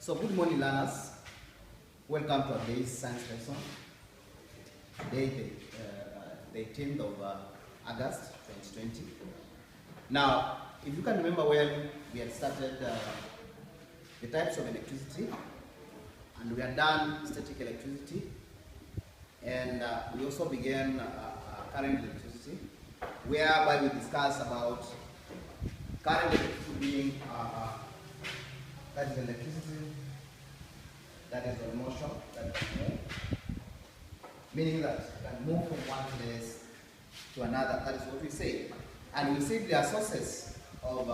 So good morning, learners. Welcome to our day's science lesson. Today, the 18th of August 2020. Now, if you can remember well, we had started the types of electricity, and we had done static electricity, and we also began current electricity, whereby we discussed about current electricity being that is electricity that is on motion, that can move, meaning that it can move from one place to another. That is what we say. And we say there are sources of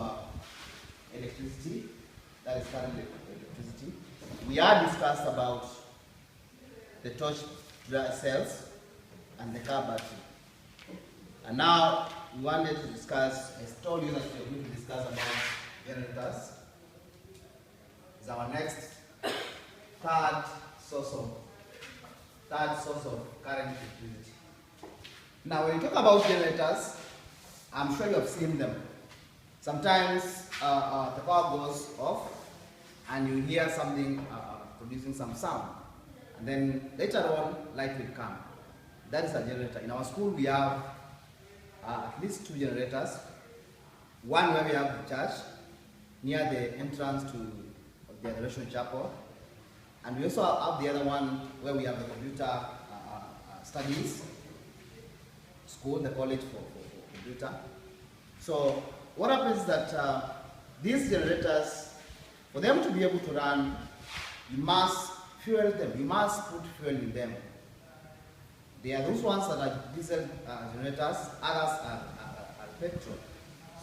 electricity, that is current electricity. We are discussed about the torch cells and the car battery. And now we wanted to discuss, I told you that we are going to discuss about generators. Is our next third source of current electricity. Now, when you talk about generators, I'm sure you have seen them. Sometimes the power goes off, and you hear something producing some sound, and then later on, light will come. That is a generator. In our school, we have at least 2 generators. One where we have the church near the entrance to the Adoration Chapel, and we also have the other one where we have the computer studies school, the college for computer. So what happens is that these generators, for them to be able to run, you must fuel them, you must put fuel in them. There are those ones that are diesel generators, others are petrol,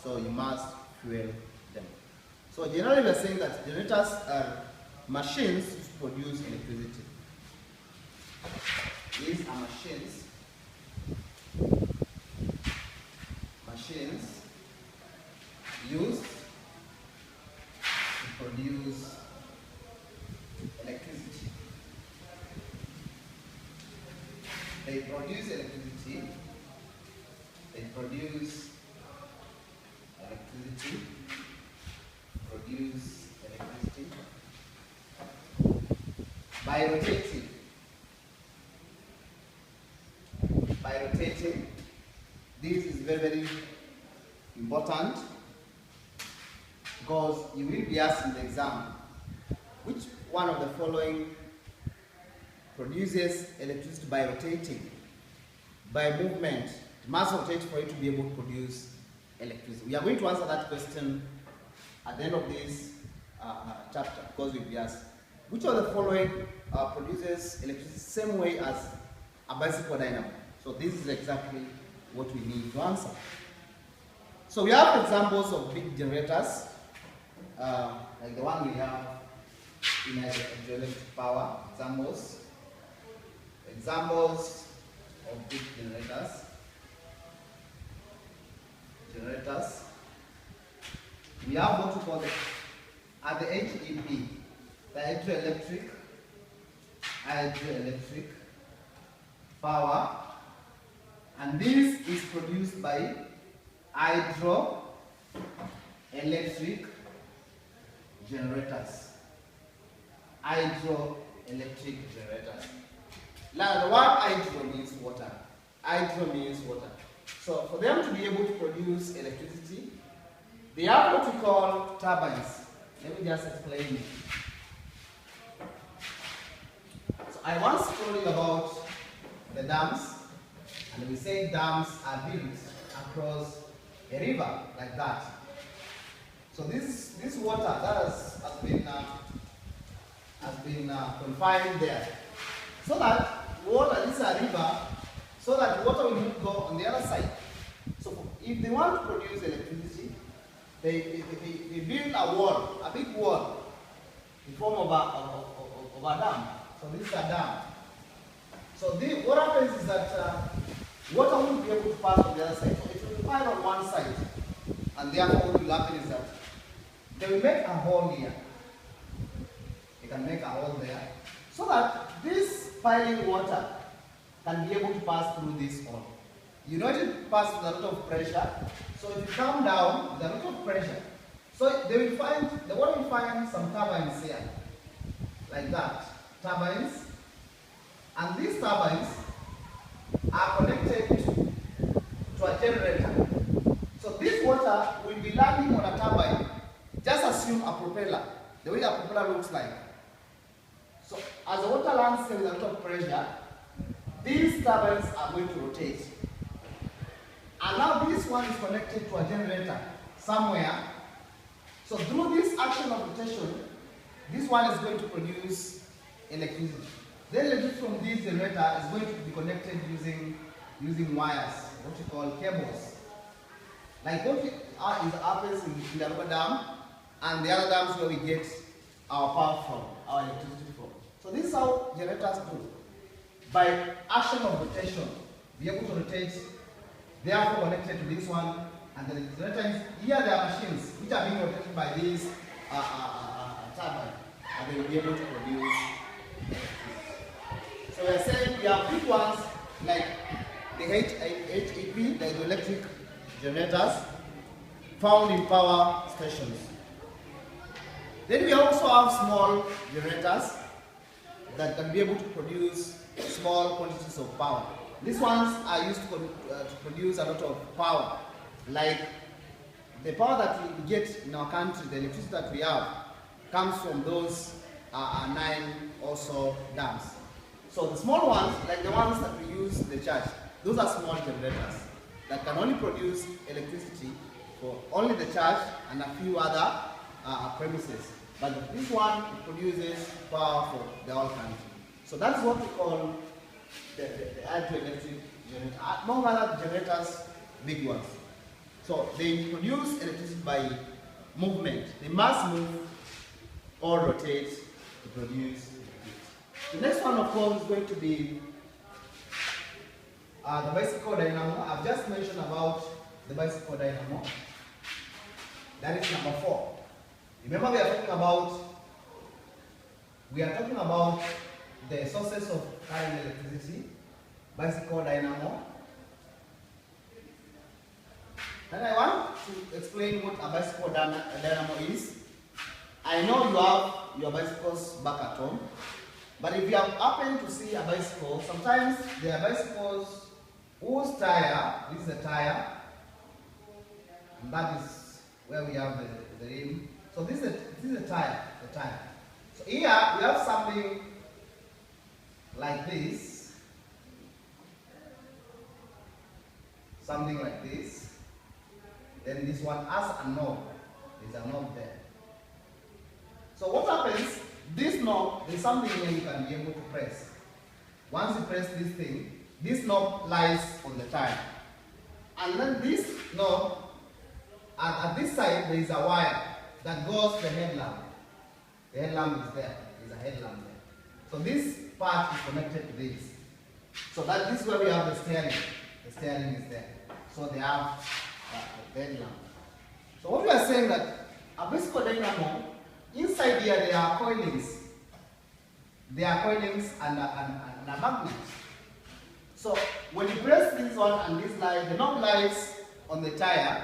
so you must fuel them. So generally we are saying that generators are machines to produce electricity. These are machines used to produce electricity. They produce electricity. By rotating. This is very, very important, because you will be asked in the exam, which one of the following produces electricity by rotating? By movement. It must rotate for it to be able to produce electricity. We are going to answer that question at the end of this chapter, because we'll be asked, which of the following produces electricity the same way as a bicycle dynamo? So this is exactly what we need to answer. So we have examples of big generators, like the one we have in hydroelectric power. Examples of big generators. We have what we call the HEP, the hydroelectric power, and this is produced by hydroelectric generators. Now, the word hydro means water. So, for them to be able to produce electricity, they have what we call turbines. Let me just explain it. So, I once told you about the dams, and we say dams are built across a river like that. So this water that has been confined there, so that water, this is a river, so that water will not go on the other side. So if they want to produce electricity, they build a wall, a big wall, in form of a dam. So this is a dam. So what happens is that water won't be able to pass on the other side. So it will be piled on one side. And therefore what will happen is that they will make a hole here. They can make a hole there, so that this piling water can be able to pass through this hole. You know it passes with a lot of pressure. So if you come down with a lot of pressure, so they will find, the water will find some turbines here. like that, turbines, and these turbines are connected to a generator. So this water will be landing on a turbine. Just assume a propeller, the way a propeller looks like. So as the water lands here with a lot of pressure, these turbines are going to rotate. And now this one is connected to a generator somewhere. So through this action of rotation, this one is going to produce electricity. The electricity from this generator is going to be connected using wires, what you call cables. Like what happens in the Arua Dam and the other dams where we get our power from, our electricity from. So this is how generators do. By action of rotation, we are able to rotate, therefore connected to this one, and the generator is, here there are machines which are being rotated by this turbine, and they will be able to produce electricity. So we are saying we have big ones like the HEP, the hydroelectric generators found in power stations. Then we also have small generators that can be able to produce small quantities of power. These ones are used to produce a lot of power, like the power that we get in our country, the electricity that we have, comes from those 9 or so dams. So the small ones, like the ones that we use in the church, those are small generators that can only produce electricity for only the church and a few other premises. But this one produces power for the whole country. So that's what we call the hydroelectric generator. Among other generators, big ones. So they produce electricity by movement. They must move or rotate to produce electricity. The next one, of course, is going to be the bicycle dynamo. I've just mentioned about the bicycle dynamo. That is number 4. Remember, we are talking about the sources of current electricity, bicycle dynamo. Then I want to explain what a bicycle dynamo is. I know you have your bicycles back at home, but if you have happened to see a bicycle, sometimes there are bicycles whose tire, this is a tire, and that is where we have the rim. So this is a tire, the tire. So here we have something like this, something like this. Then this one has a knob. There's a knob there. So what happens? This knob, there's something here you can be able to press. Once you press this thing, this knob lies on the tire. And then this knob, at this side, there is a wire that goes to the headlamp. The headlamp is there. There's a headlamp there. So this part is connected to this. So that this is where we have the steering. The steering is there. So they have the headlamp. So what we are saying that a bicycle dynamo, inside here there are coilings. There are coilings and a magnet. So when you press this one and this light, the knob lies on the tire.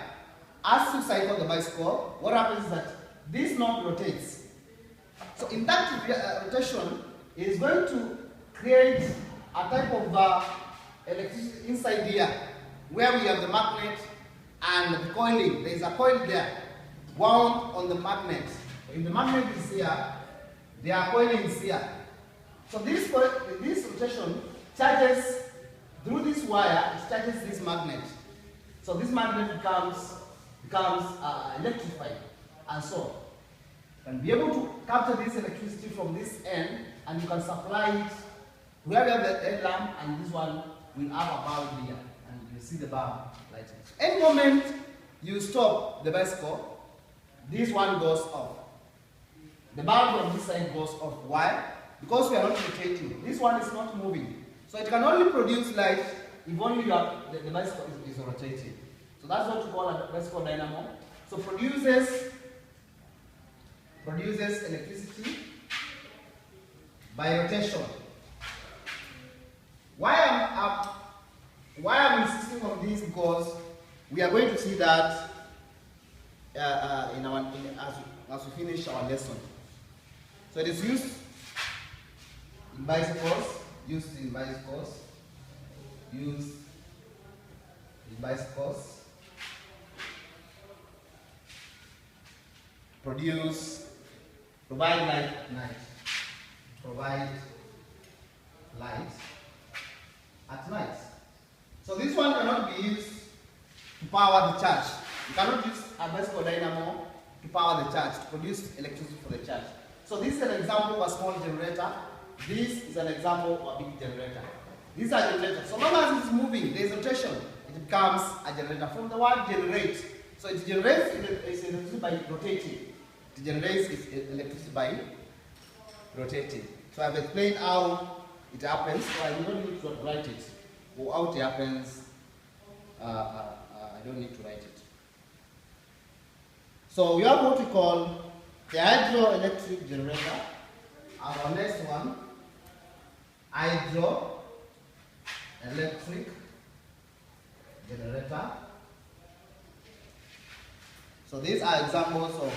As you cycle the bicycle, what happens is that this knob rotates. So in that rotation, it is going to create a type of electricity inside here, where we have the magnet and the coiling. There is a coil there, wound on the magnet. If the magnet is here, there are coilings here. So this rotation charges through this wire. It charges this magnet. So this magnet becomes electrified, and so you can be able to capture this electricity from this end, and you can supply it where we have the headlamp, and this one will have a bulb here, and you see the bulb lighting. Any moment you stop the bicycle, this one goes off. The bulb on this side goes off. Why? Because we are not rotating. This one is not moving. So it can only produce light if only the bicycle is rotating. So that's what we call a bicycle dynamo. So produces electricity by rotation. Why I'm insisting on this? Because we are going to see that as we finish our lesson. So it is used in bicycles, used in bicycles, used in bicycles, provide light, provide light at night. So this one cannot be used to power the charge. You cannot use a bicycle dynamo to power the charge, to produce electricity for the charge. So this is an example of a small generator. This is an example of a big generator. These are generators. So long as it's moving, there is rotation, it becomes a generator. From the word generate, so it generates its electricity by rotating. It generates its electricity by rotating. So I've explained how it happens, so I don't need to write it. Or how it happens, I don't need to write it. So we have what we call the hydroelectric generator. Our next one, hydroelectric generator. So these are examples of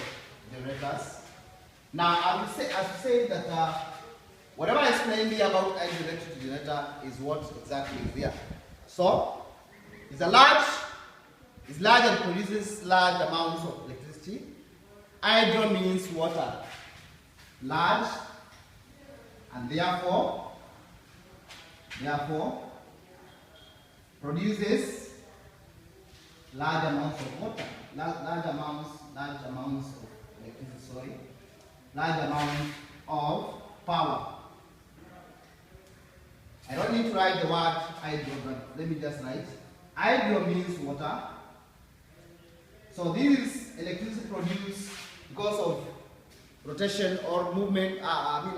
generators. Now, I will say that whatever I explained here about hydroelectric generator is what exactly is here. So, it's large and produces large amounts of electricity. Hydro means water. Large, and therefore produces large amounts of water. Large amounts of electricity, large amounts of power. I don't need to write the word hydro, but let me just write. Hydro means water. So this is electricity produced because of rotation or movement,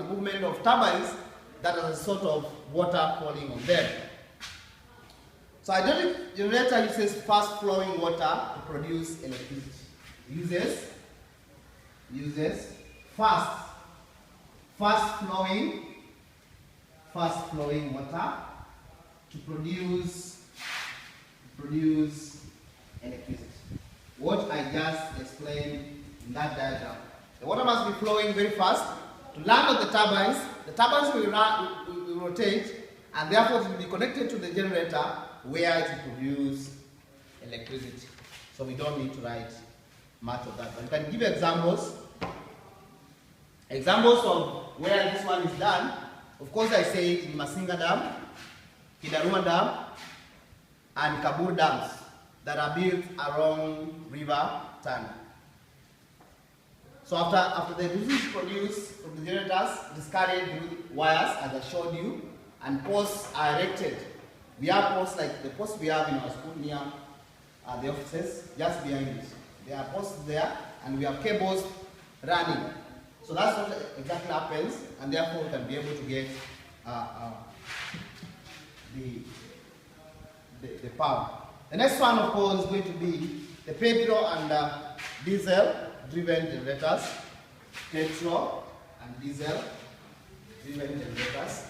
movement of turbines that are a sort of water falling on them. So hydraulic generator uses fast flowing water to produce electricity. Uses fast flowing water to produce electricity. What I just explained in that diagram. The water must be flowing very fast to land on the turbines. The turbines will rotate, and therefore it will be connected to the generator where it will produce electricity. So we don't need to write much of that. But you can give examples. Examples of where this one is done. Of course, I say in Masinga Dam, Kidaruma Dam, and Kabul dams that are built along River Tana. So after the electricity is produced from the generators, it is carried through wires, as I showed you, and posts are erected. We have posts like the posts we have in our school near the offices, just behind it. There are posts there, and we have cables running. So that's what exactly happens, and therefore we can be able to get the power. The next one, of course, is going to be the petrol and diesel driven generators. Petrol and diesel driven generators.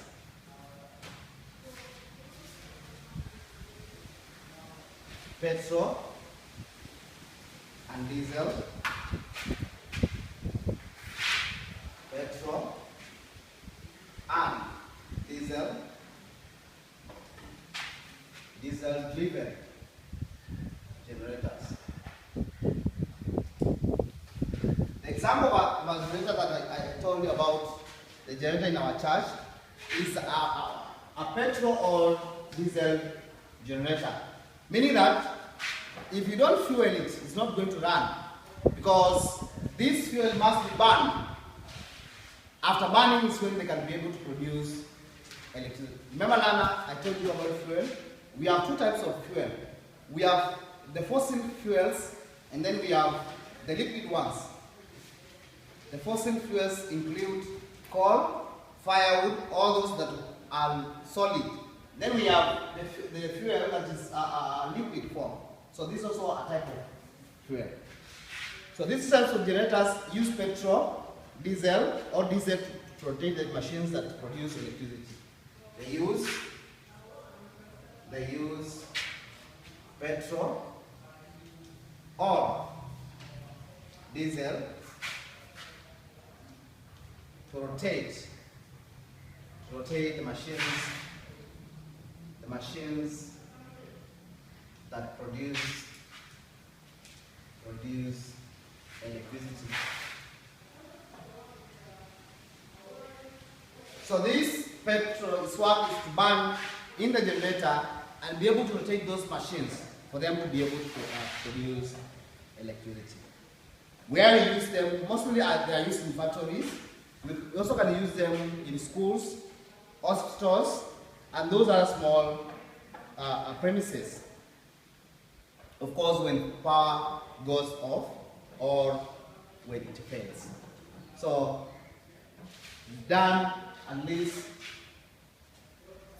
Petrol and diesel. Petrol and diesel driven generators. The example of a generator that I told you about, the generator in our church, is a petrol or diesel generator. Meaning that if you don't fuel it, it's not going to run, because this fuel must be burned. After burning is when they can be able to produce electricity. Remember, Lana, I told you about fuel. We have two types of fuel. We have the fossil fuels, and then we have the liquid ones. The fossil fuels include coal, firewood, all those that are solid. Then we have the fuel that is a liquid form. So this is also a type of fuel. So these types of generators use petrol, diesel, or diesel to rotate the machines that produce electricity. They use petrol or diesel to rotate rotate the machines that produce electricity. So this petrol swap is to burn in the generator and be able to rotate those machines for them to be able to produce electricity. Where we use them, mostly they are used in factories. We also can use them in schools, hospitals, and those are small premises. Of course, when power goes off or when it fades. So, done at least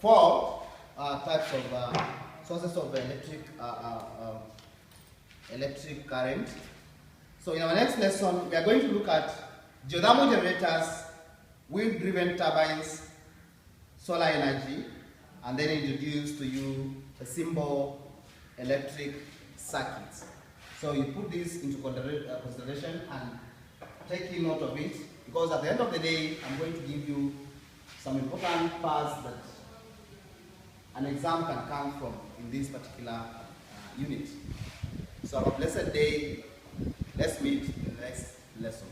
4 types of sources of electric current. So in our next lesson, we are going to look at geothermal generators, wind-driven turbines, solar energy, and then introduce to you the simple electric circuits. So you put this into consideration and take note of it, because at the end of the day, I'm going to give you some important parts that an exam can come from in this particular unit. So have a blessed day. Let's meet in the next lesson.